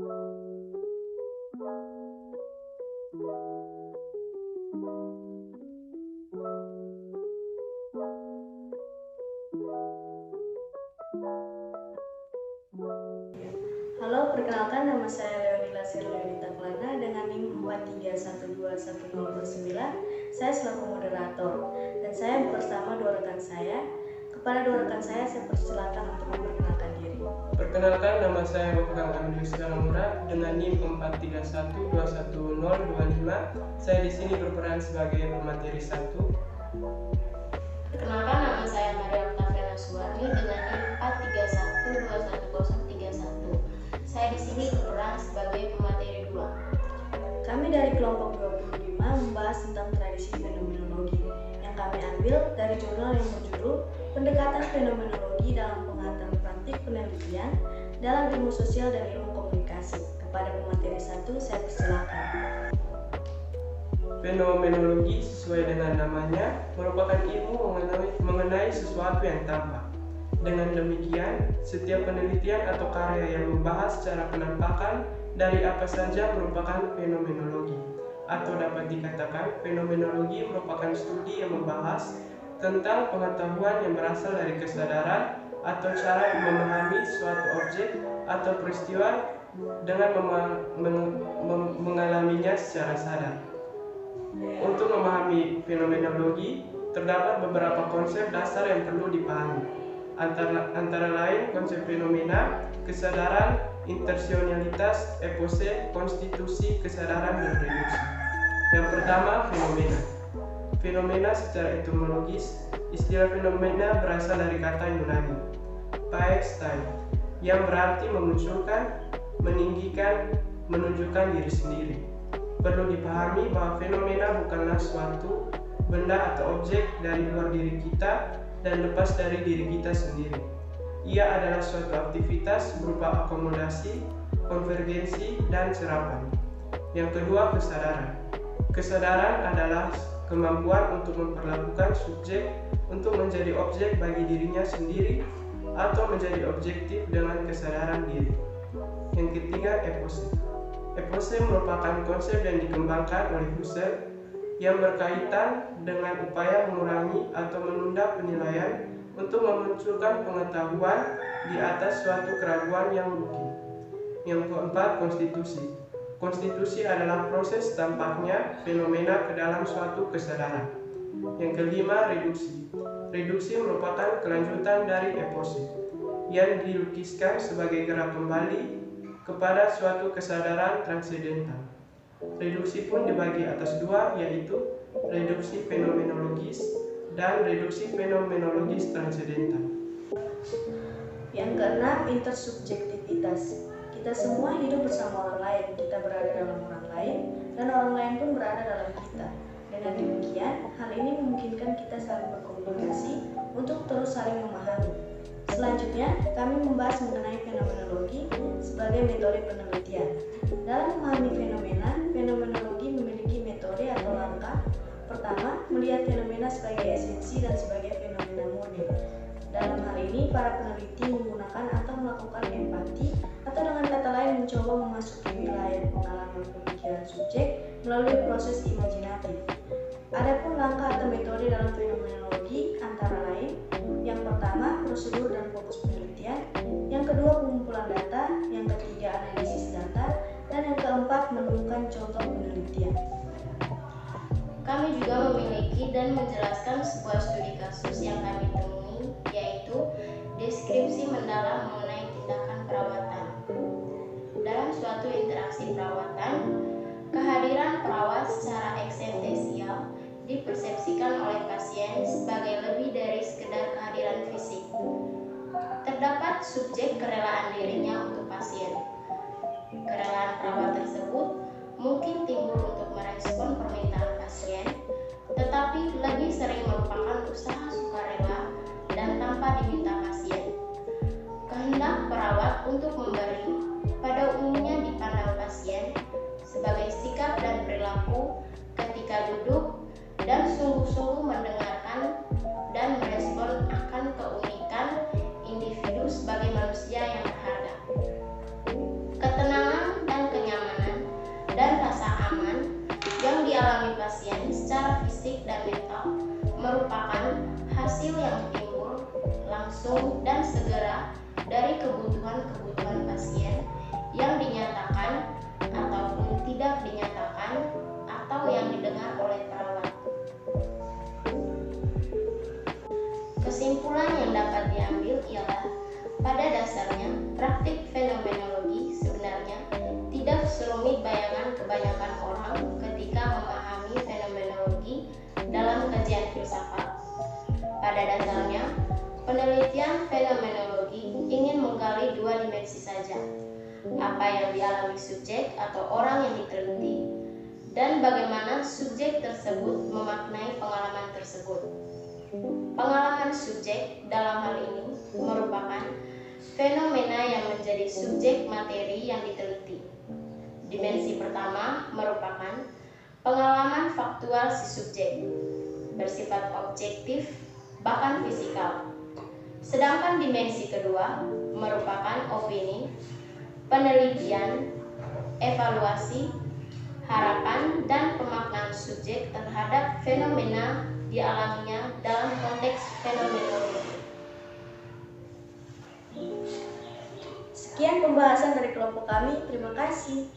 Halo, perkenalkan nama saya Leonila Sirleonita Klana dengan NIM 43121029. Saya selaku moderator dan saya bersama dua rekan saya. Kepada dua rekan saya persilakan untuk memperkenalkan diri. Perkenalkan, nama saya Wolfgang Amilius Galamura dengan NIM 43121025. Saya di sini berperan sebagai pemateri 1. Perkenalkan, nama saya Maria Octaviana Suwarni dengan NIM 43121031. Saya di sini berperan sebagai pemateri 2. Kami dari kelompok 25 membahas tentang tradisi fenomenologi yang kami ambil dari jurnal yang berjudul Pendekatan Fenomenologi dalam Pengantar Praktik Penelitian dalam Ilmu Sosial dan Ilmu Komunikasi. Kepada pemateri 1 saya persilakan. Fenomenologi sesuai dengan namanya merupakan ilmu mengenai sesuatu yang tampak. Dengan demikian, setiap penelitian atau karya yang membahas secara penampakan dari apa saja merupakan fenomenologi. Atau dapat dikatakan, fenomenologi merupakan studi yang membahas tentang pengetahuan yang berasal dari kesadaran atau cara memahami suatu objek atau peristiwa dengan mengalaminya secara sadar. Untuk memahami fenomenologi, terdapat beberapa konsep dasar yang perlu dipahami. Antara lain konsep fenomena, kesadaran, intensionalitas, epose, konstitusi, kesadaran, dan reduksi. Yang pertama, fenomena. Fenomena secara etimologis, istilah fenomena berasal dari kata Yunani paestai, yang berarti memunculkan, meninggikan, menunjukkan diri sendiri. Perlu dipahami bahwa fenomena bukanlah suatu benda atau objek dari luar diri kita dan lepas dari diri kita sendiri. Ia adalah suatu aktivitas berupa akomodasi, konvergensi, dan serapan. Yang kedua, kesadaran. Kesadaran adalah kemampuan untuk memperlakukan subjek untuk menjadi objek bagi dirinya sendiri atau menjadi objektif dengan kesadaran diri. Yang ketiga, epose. Epose merupakan konsep yang dikembangkan oleh Husserl yang berkaitan dengan upaya mengurangi atau menunda penilaian untuk memunculkan pengetahuan di atas suatu keraguan yang mungkin. Yang keempat, konstitusi. Konstitusi adalah proses tampaknya fenomena ke dalam suatu kesadaran. Yang kelima, reduksi. Reduksi merupakan kelanjutan dari epose yang dilukiskan sebagai gerak kembali kepada suatu kesadaran transendental. Reduksi pun dibagi atas dua, yaitu reduksi fenomenologis dan reduksi fenomenologis transendental. Yang keenam, intersubjektivitas. Kita semua hidup bersama orang lain, kita berada dalam orang lain, dan orang lain pun berada dalam kita. Dengan demikian, hal ini memungkinkan kita saling berkomunikasi untuk terus saling memahami. Selanjutnya, kami membahas mengenai fenomenologi sebagai metode penelitian. Dalam memahami fenomena, fenomenologi memiliki metode atau langkah. Pertama, melihat fenomena sebagai esensi dan sebagai fenomena model. Dalam hal ini, para peneliti menggunakan atau melakukan empati atau dengan kata lain mencoba memasuki wilayah pengalaman pemikiran subjek melalui proses imajinatif. Adapun langkah atau metode dalam fenomenologi antara lain, yang pertama, prosedur dan fokus penelitian, yang kedua, pengumpulan data, yang ketiga, analisis data, dan yang keempat, menemukan contoh penelitian. Kami juga memiliki dan menjelaskan sebuah studi kasus yang kami temui, yaitu deskripsi mendalam mengenai tindakan perawatan. Dalam suatu interaksi perawatan, kehadiran perawat secara eksistensial dipersepsikan oleh pasien sebagai lebih dari sekedar kehadiran fisik. Terdapat subjek kerelaan dirinya untuk pasien. Kerelaan perawat tersebut mungkin timbul untuk merespon permintaan pasien, tetapi lebih sering merupakan usaha sukarela dan tanpa diminta pasien. Kehendak perawat untuk memberi pada umumnya dipandang pasien sebagai sikap dan perilaku ketika duduk dan sungguh-sungguh mendengarkan dan merespon akan keunikan individu sebagai manusia yang berharga. Ketenangan yang timbul langsung dan segera dari kebutuhan-kebutuhan pasien yang dinyatakan ataupun tidak dinyatakan atau yang didengar oleh perawat. Kesimpulan yang dapat diambil ialah pada dasarnya praktik fenomenologi sebenarnya tidak serumit bayangan kebanyakan orang ketika memahami fenomenologi dalam kajian filsafat. Pada dasarnya, penelitian fenomenologi ingin menggali dua dimensi saja, apa yang dialami subjek atau orang yang diteliti, dan bagaimana subjek tersebut memaknai pengalaman tersebut. Pengalaman subjek dalam hal ini merupakan fenomena yang menjadi subjek materi yang diteliti. Dimensi pertama merupakan pengalaman faktual si subjek, bersifat objektif bahkan fisikal. Sedangkan dimensi kedua merupakan opini, penelitian, evaluasi, harapan, dan pemaknaan subjek terhadap fenomena dialaminya dalam konteks fenomenologi. Sekian pembahasan dari kelompok kami. Terima kasih.